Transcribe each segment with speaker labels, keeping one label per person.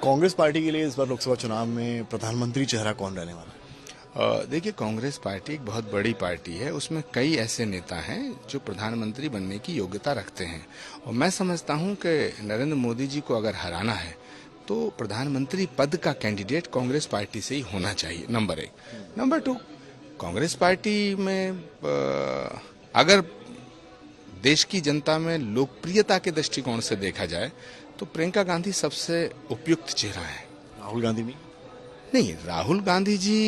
Speaker 1: Congress party के लिए इस बार लोकसभा चुनाव में प्रधानमंत्री चेहरा कौन रहने वाला है?
Speaker 2: देखिए, कांग्रेस पार्टी एक बहुत बड़ी पार्टी है। उसमें कई ऐसे नेता हैं जो प्रधानमंत्री बनने की योग्यता रखते हैं और मैं समझता हूं कि नरेंद्र मोदी जी को अगर हराना है तो प्रधानमंत्री पद का कैंडिडेट कांग्रेस पार्टी से ही होना चाहिए, नंबर 1। नंबर 2, कांग्रेस पार्टी में अगर देश की जनता में लोकप्रियता के दृष्टिकोण से देखा जाए तो प्रियंका गांधी सबसे उपयुक्त चेहरा है।
Speaker 1: राहुल गांधी भी
Speaker 2: नहीं, राहुल गांधी जी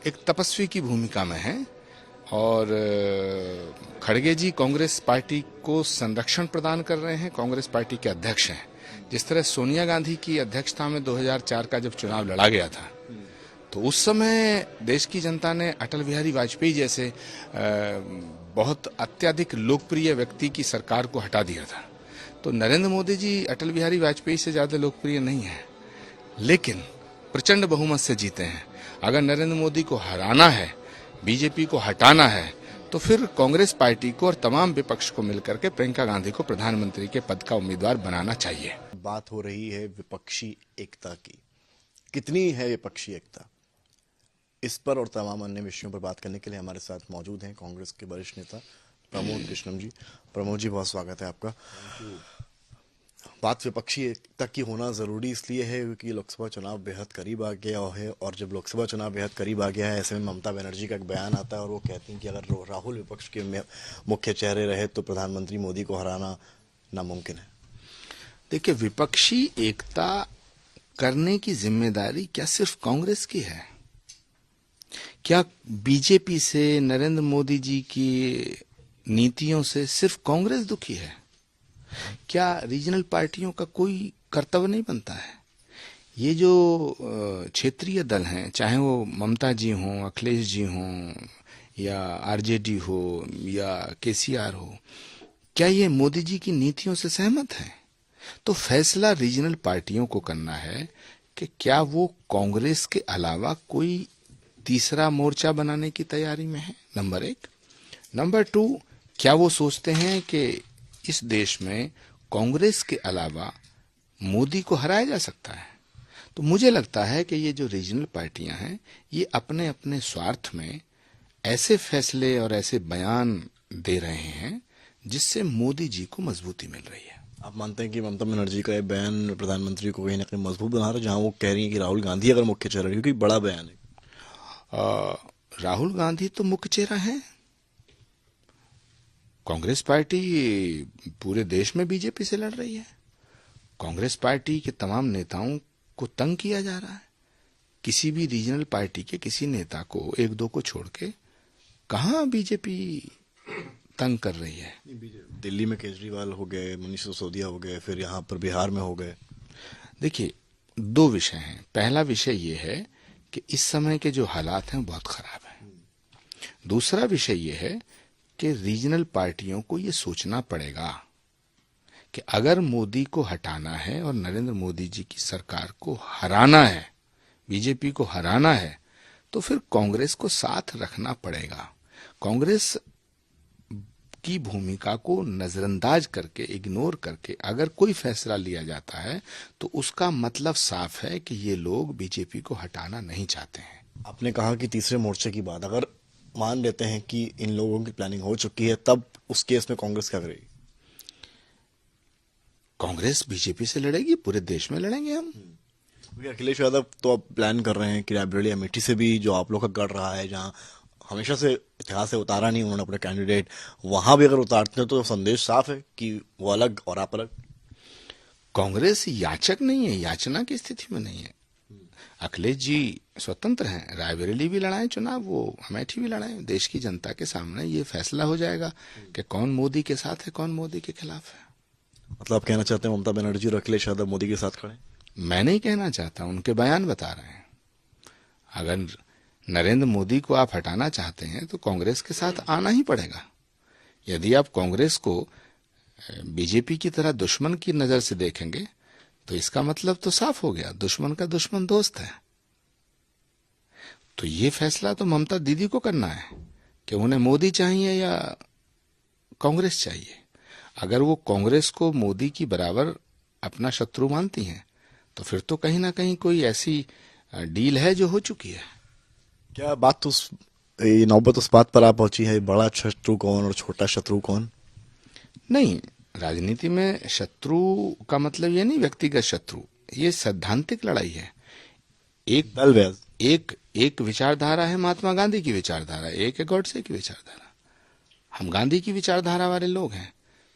Speaker 2: एक तपस्वी की भूमिका में हैं और खड़गे जी कांग्रेस पार्टी को संरक्षण प्रदान कर रहे हैं, कांग्रेस पार्टी के अध्यक्ष हैं। जिस तरह सोनिया गांधी की अध्यक्षता में 2004 का जब चुनाव लड़ा गया था तो उस समय देश की जनता ने अटल बिहारी वाजपेयी जैसे बहुत अत्यधिक लोकप्रिय व्यक्ति की सरकार को हटा दिया था। तो नरेंद्र मोदी जी अटल बिहारी वाजपेयी से ज्यादा लोकप्रिय नहीं है, लेकिन प्रचंड बहुमत से जीते हैं। अगर नरेंद्र मोदी को हराना है, बीजेपी को हटाना है, तो फिर कांग्रेस पार्टी को और तमाम विपक्ष को मिलकर के प्रियंका गांधी को प्रधानमंत्री के पद का उम्मीदवार बनाना चाहिए।
Speaker 1: बात हो रही है विपक्षी एकता की। कितनी है विपक्षी एकता? इस पर और तमाम अन्य विषयों पर बात करने के लिए हमारे साथ मौजूद हैं कांग्रेस के वरिष्ठ नेता प्रमोद कृष्णम जी। प्रमोद जी, बहुत स्वागत है आपका। बात विपक्षी एकता की होना जरूरी इसलिए है क्योंकि लोकसभा चुनाव बेहद करीब आ गया है और जब लोकसभा चुनाव बेहद करीब आ गया है ऐसे में ममता बनर्जी का एक बयान आता है और वो कहती हैं कि अगर राहुल विपक्ष के मुख्य चेहरे रहे तो प्रधानमंत्री मोदी को हराना नामुमकिन है।
Speaker 2: देखिए, विपक्षी एकता करने की जिम्मेदारी क्या सिर्फ कांग्रेस की है? क्या बीजेपी से, नरेंद्र मोदी जी की नीतियों से सिर्फ कांग्रेस दुखी है? क्या रीजनल पार्टियों का कोई कर्तव्य नहीं बनता है? ये जो क्षेत्रीय दल हैं, चाहे वो ममता जी हों, अखिलेश जी हों या आरजेडी हो या केसीआर हो, क्या ये मोदी जी की नीतियों से सहमत हैं? तो फैसला रीजनल पार्टियों को करना है कि क्या वो कांग्रेस के अलावा कोई तीसरा मोर्चा बनाने की तैयारी में है, नंबर 1। नंबर 2, क्या वो सोचते हैं कि इस देश में कांग्रेस के अलावा मोदी को हराया जा सकता है? तो मुझे लगता है कि ये जो रीजनल पार्टियां हैं ये अपने अपने स्वार्थ में ऐसे फैसले और ऐसे बयान दे रहे हैं जिससे मोदी जी को मजबूती मिल रही है।
Speaker 1: आप मानते हैं कि ममता बनर्जी का ये बयान प्रधानमंत्री को कहीं ना कहीं मजबूत बना रहा है, जहां वो कह रही है कि राहुल गांधी अगर मुख्य चेहरा, क्योंकि बड़ा बयान है।
Speaker 2: राहुल गांधी तो मुख्य चेहरा है। कांग्रेस पार्टी पूरे देश में बीजेपी से लड़ रही है। कांग्रेस पार्टी के तमाम नेताओं को तंग किया जा रहा है। किसी भी रीजनल पार्टी के किसी नेता को, एक दो को छोड़ के, कहां बीजेपी तंग कर रही है?
Speaker 1: दिल्ली में केजरीवाल हो गए, मनीष सिसोदिया हो गए, फिर यहाँ पर बिहार में हो गए।
Speaker 2: देखिए, 2 विषय हैं। पहला विषय ये है कि इस समय के जो हालात हैं बहुत खराब हैं। दूसरा विषय ये है कि रीजनल पार्टियों को ये सोचना पड़ेगा कि अगर मोदी को हटाना है और नरेंद्र मोदी जी की सरकार को हराना है, बीजेपी को हराना है, तो फिर कांग्रेस को साथ रखना पड़ेगा। कांग्रेस की भूमिका को नजरअंदाज करके, इग्नोर करके अगर कोई फैसला लिया जाता है तो उसका मतलब साफ है कि ये लोग बीजेपी को हटाना नहीं चाहते हैं।
Speaker 1: आपने कहा कि तीसरे मोर्चे की बात, अगर मान लेते हैं कि इन लोगों की प्लानिंग हो चुकी है, तब उस केस में कांग्रेस क्या करेगी?
Speaker 2: कांग्रेस बीजेपी से लड़ेगी, पूरे देश में लड़ेंगे हम।
Speaker 1: अखिलेश यादव तो अब प्लान कर रहे हैं कि रायबरेली अमेठी से भी जो आप लोग का गढ़ रहा है, जहां हमेशा से इतिहास से उतारा नहीं उन्होंने अपने कैंडिडेट, वहां भी अगर उतारते हैं तो संदेश साफ है कि वो अलग और आप अलग।
Speaker 2: कांग्रेस याचक नहीं है, याचना की स्थिति में नहीं है। अखिलेश जी स्वतंत्र हैं, रायबरेली भी लड़ाएं चुनाव, वो अमेठी भी लड़ाएं। देश की जनता के सामने ये फैसला हो जाएगा कि कौन मोदी के साथ है, कौन मोदी के खिलाफ है।
Speaker 1: मतलब आप कहना चाहते हैं ममता बनर्जी और अखिलेश यादव मोदी के साथ खड़े?
Speaker 2: मैं नहीं कहना चाहता, उनके बयान बता रहे हैं। अगर नरेंद्र मोदी को आप हटाना चाहते हैं तो कांग्रेस के साथ आना ही पड़ेगा। यदि आप कांग्रेस को बीजेपी की तरह दुश्मन की नजर से देखेंगे तो इसका मतलब तो साफ हो गया, दुश्मन का दुश्मन दोस्त है। तो ये फैसला तो ममता दीदी को करना है कि उन्हें मोदी चाहिए या कांग्रेस चाहिए। अगर वो कांग्रेस को मोदी की बराबर अपना शत्रु मानती हैं, तो फिर तो कहीं ना कहीं कोई ऐसी डील है जो हो चुकी है।
Speaker 1: क्या बात तो ये नौबत उस बात पर आ पहुंची है, बड़ा शत्रु कौन और छोटा शत्रु कौन?
Speaker 2: नहीं, राजनीति में शत्रु का मतलब ये नहीं व्यक्तिगत शत्रु, ये सैद्धांतिक लड़ाई है। एक
Speaker 1: दल व्याज।
Speaker 2: एक एक विचारधारा है महात्मा गांधी की विचारधारा, एक है गॉडसे की विचारधारा। हम गांधी की विचारधारा वाले लोग हैं,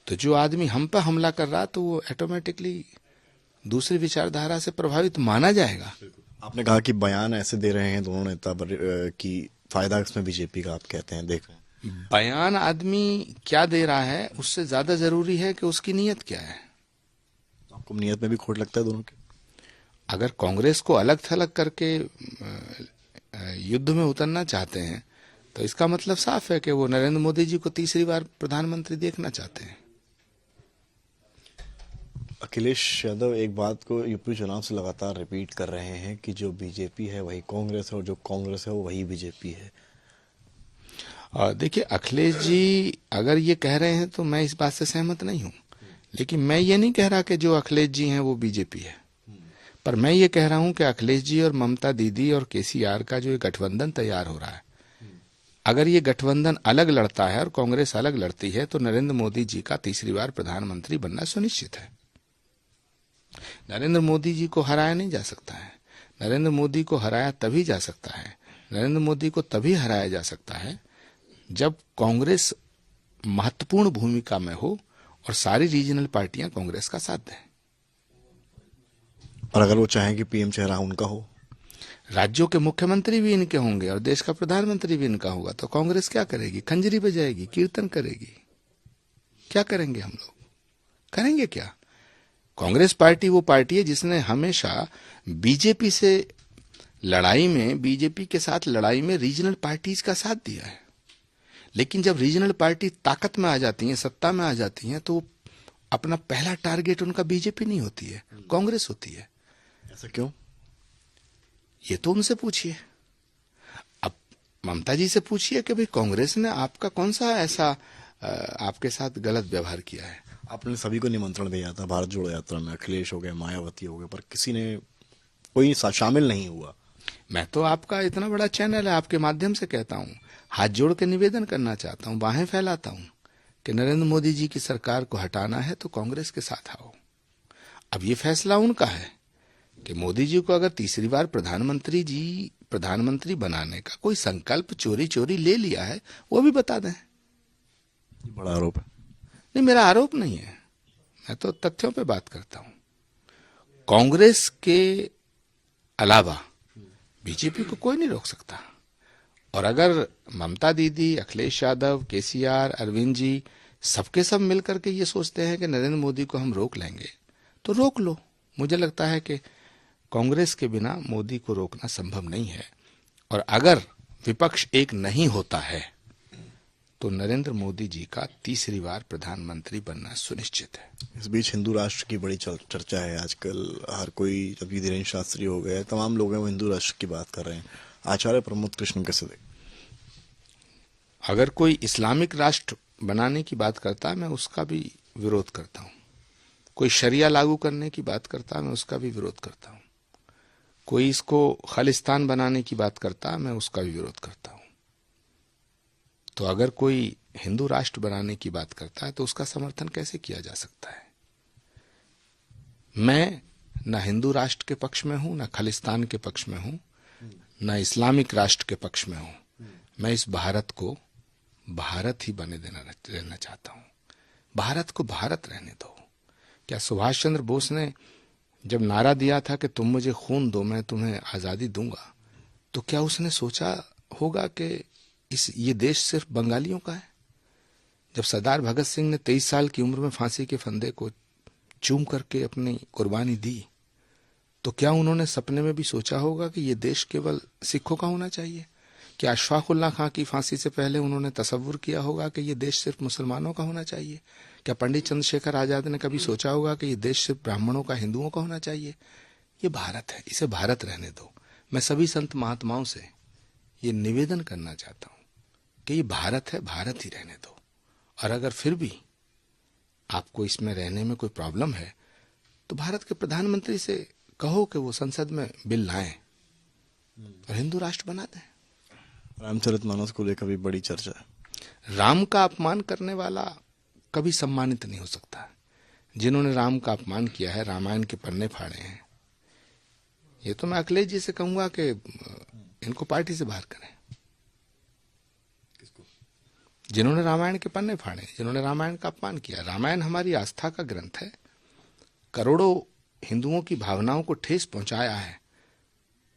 Speaker 2: तो जो आदमी हम पर हमला कर रहा तो वो ऑटोमेटिकली दूसरी विचारधारा से प्रभावित माना जाएगा।
Speaker 1: आपने कहा कि बयान ऐसे दे रहे हैं दोनों नेता कि फायदा इसमें बीजेपी का, आप कहते हैं देख रहे हैं।
Speaker 2: बयान आदमी क्या दे रहा है उससे ज्यादा जरूरी है कि उसकी नीयत क्या है।
Speaker 1: आपको नीयत में भी खोट लगता है दोनों की?
Speaker 2: अगर कांग्रेस को अलग थलग करके युद्ध में उतरना चाहते हैं तो इसका मतलब साफ है कि वो नरेंद्र मोदी जी को तीसरी बार प्रधानमंत्री देखना चाहते हैं।
Speaker 1: अखिलेश यादव एक बात को यूपी चुनाव से लगातार रिपीट कर रहे हैं कि जो बीजेपी है वही कांग्रेस है और जो कांग्रेस है वो वही बीजेपी है।
Speaker 2: और देखिए, अखिलेश जी अगर ये कह रहे हैं तो मैं इस बात से सहमत नहीं हूं, लेकिन मैं ये नहीं कह रहा कि जो अखिलेश जी हैं वो बीजेपी है, पर मैं ये कह रहा हूं कि अखिलेश जी और ममता दीदी और केसीआर का जो गठबंधन तैयार हो रहा है, अगर ये गठबंधन अलग लड़ता है और कांग्रेस अलग लड़ती है तो नरेंद्र मोदी जी का तीसरी बार प्रधानमंत्री बनना सुनिश्चित है। नरेंद्र मोदी जी को हराया नहीं जा सकता है। नरेंद्र मोदी को हराया तभी जा सकता है, नरेंद्र मोदी को तभी हराया जा सकता है जब कांग्रेस महत्वपूर्ण भूमिका में हो और सारी रीजनल पार्टियां कांग्रेस का साथ दें।
Speaker 1: और अगर वो चाहें कि पीएम चेहरा उनका हो,
Speaker 2: राज्यों के मुख्यमंत्री भी इनके होंगे और देश का प्रधानमंत्री भी इनका होगा, तो कांग्रेस क्या करेगी? खंजरी बजाएगी, कीर्तन करेगी। क्या करेंगे हम लोग? करेंगे क्या? कांग्रेस पार्टी वो पार्टी है जिसने हमेशा बीजेपी से लड़ाई में, बीजेपी के साथ लड़ाई में रीजनल पार्टीज का साथ दिया है, लेकिन जब रीजनल पार्टी ताकत में आ जाती हैं, सत्ता में आ जाती हैं, तो अपना पहला टारगेट उनका बीजेपी नहीं होती है, कांग्रेस होती है।
Speaker 1: ऐसा क्यों?
Speaker 2: ये तो उनसे पूछिए। अब ममता जी से पूछिए कि भाई कांग्रेस ने आपका कौन सा ऐसा आपके साथ गलत व्यवहार किया है।
Speaker 1: आपने सभी को निमंत्रण दिया था भारत जोड़ो यात्रा में, अखिलेश हो गए, मायावती हो गए, पर किसी ने कोई शामिल नहीं हुआ।
Speaker 2: मैं तो आपका इतना बड़ा चैनल है, आपके माध्यम से कहता हूं, हाथ जोड़ के निवेदन करना चाहता हूं, बाहें फैलाता हूं कि नरेंद्र मोदी जी की सरकार को हटाना है तो कांग्रेस के साथ आओ। अब ये फैसला उनका है कि मोदी जी को अगर तीसरी बार प्रधानमंत्री बनाने का कोई संकल्प चोरी चोरी ले लिया है, वो भी बता दें।
Speaker 1: बड़ा आरोप है।
Speaker 2: नहीं, मेरा आरोप नहीं है, मैं तो तथ्यों पे बात करता हूं। कांग्रेस के अलावा बीजेपी को कोई नहीं रोक सकता। और अगर ममता दीदी, अखिलेश यादव, केसीआर, अरविंद जी सबके सब मिलकर के ये सोचते हैं कि नरेंद्र मोदी को हम रोक लेंगे, तो रोक लो। मुझे लगता है कि कांग्रेस के बिना मोदी को रोकना संभव नहीं है। और अगर विपक्ष एक नहीं होता है तो नरेंद्र मोदी जी का तीसरी बार प्रधानमंत्री बनना सुनिश्चित है।
Speaker 1: इस बीच हिंदू राष्ट्र की बड़ी चर्चा है आजकल। हर कोई, अभी धीरेन्द्र शास्त्री हो गए, तमाम लोग हैं वो हिंदू राष्ट्र की बात कर रहे हैं। आचार्य प्रमोद कृष्ण कैसे देख?
Speaker 2: अगर कोई इस्लामिक राष्ट्र बनाने की बात करता है, मैं उसका भी विरोध करता हूं। कोई शरिया लागू करने की बात करता है, मैं उसका भी विरोध करता हूं। कोई इसको खालिस्तान बनाने की बात करता है, मैं उसका भी विरोध करता हूं। तो अगर कोई हिंदू राष्ट्र बनाने की बात करता है तो उसका समर्थन कैसे किया जा सकता है? मैं न हिंदू राष्ट्र के पक्ष में हूं, न खालिस्तान के पक्ष में हूं, न इस्लामिक राष्ट्र के पक्ष में हूं। मैं इस भारत को भारत ही बने रहना चाहता हूं। भारत को भारत रहने दो। क्या सुभाष चंद्र बोस ने जब नारा दिया था कि तुम मुझे खून दो, मैं तुम्हें आजादी दूंगा, तो क्या उसने सोचा होगा कि ये देश सिर्फ बंगालियों का है? जब सरदार भगत सिंह ने 23 साल की उम्र में फांसी के फंदे को चूम करके अपनी कुर्बानी दी, तो क्या उन्होंने सपने में भी सोचा होगा कि ये देश केवल सिखों का होना चाहिए? क्या अशफाकुल्ला खां की फांसी से पहले उन्होंने तसव्वुर किया होगा कि ये देश सिर्फ मुसलमानों का होना चाहिए? क्या पंडित चंद्रशेखर आजाद ने कभी सोचा होगा कि ये देश सिर्फ ब्राह्मणों का, हिंदुओं का होना चाहिए? ये भारत है, इसे भारत रहने दो। मैं सभी संत महात्माओं से ये निवेदन करना चाहता हूं कि ये भारत है, भारत ही रहने दो। और अगर फिर भी आपको इसमें रहने में कोई प्रॉब्लम है तो भारत के प्रधानमंत्री से कहो कि वो संसद में बिल लाएं और हिंदू राष्ट्र बना दें।
Speaker 1: रामचरितमानस को लेकर भी बड़ी चर्चा है।
Speaker 2: राम का अपमान करने वाला कभी सम्मानित नहीं हो सकता। जिन्होंने राम का अपमान किया है, रामायण के पन्ने फाड़े हैं, ये तो मैं अखिलेश जी से कहूंगा कि इनको पार्टी से बाहर करें। जिन्होंने रामायण के पन्ने फाड़े, जिन्होंने रामायण का अपमान किया। रामायण हमारी आस्था का ग्रंथ है, करोड़ों हिंदुओं की भावनाओं को ठेस पहुंचाया है।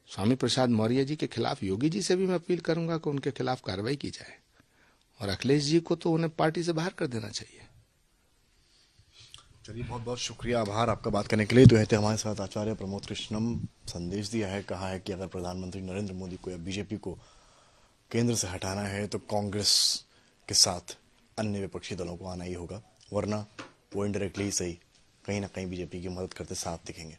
Speaker 2: स्वामी प्रसाद मौर्य जी के खिलाफ योगी जी से भी मैं अपील करूंगा कि उनके खिलाफ कार्रवाई की जाए, और अखिलेश जी को तो उन्हें पार्टी से बाहर कर देना चाहिए।
Speaker 1: चलिए, बहुत बहुत शुक्रिया, आभार आपका बात करने के लिए। तो रहते हमारे साथ आचार्य प्रमोद कृष्णम। संदेश दिया है, कहा है कि अगर प्रधानमंत्री नरेंद्र मोदी को या बीजेपी को केंद्र से हटाना है तो कांग्रेस के साथ अन्य विपक्षी दलों को आना ही होगा, वरना वो इनडायरेक्टली ही सही कहीं ना कहीं बीजेपी की मदद करते साथ दिखेंगे।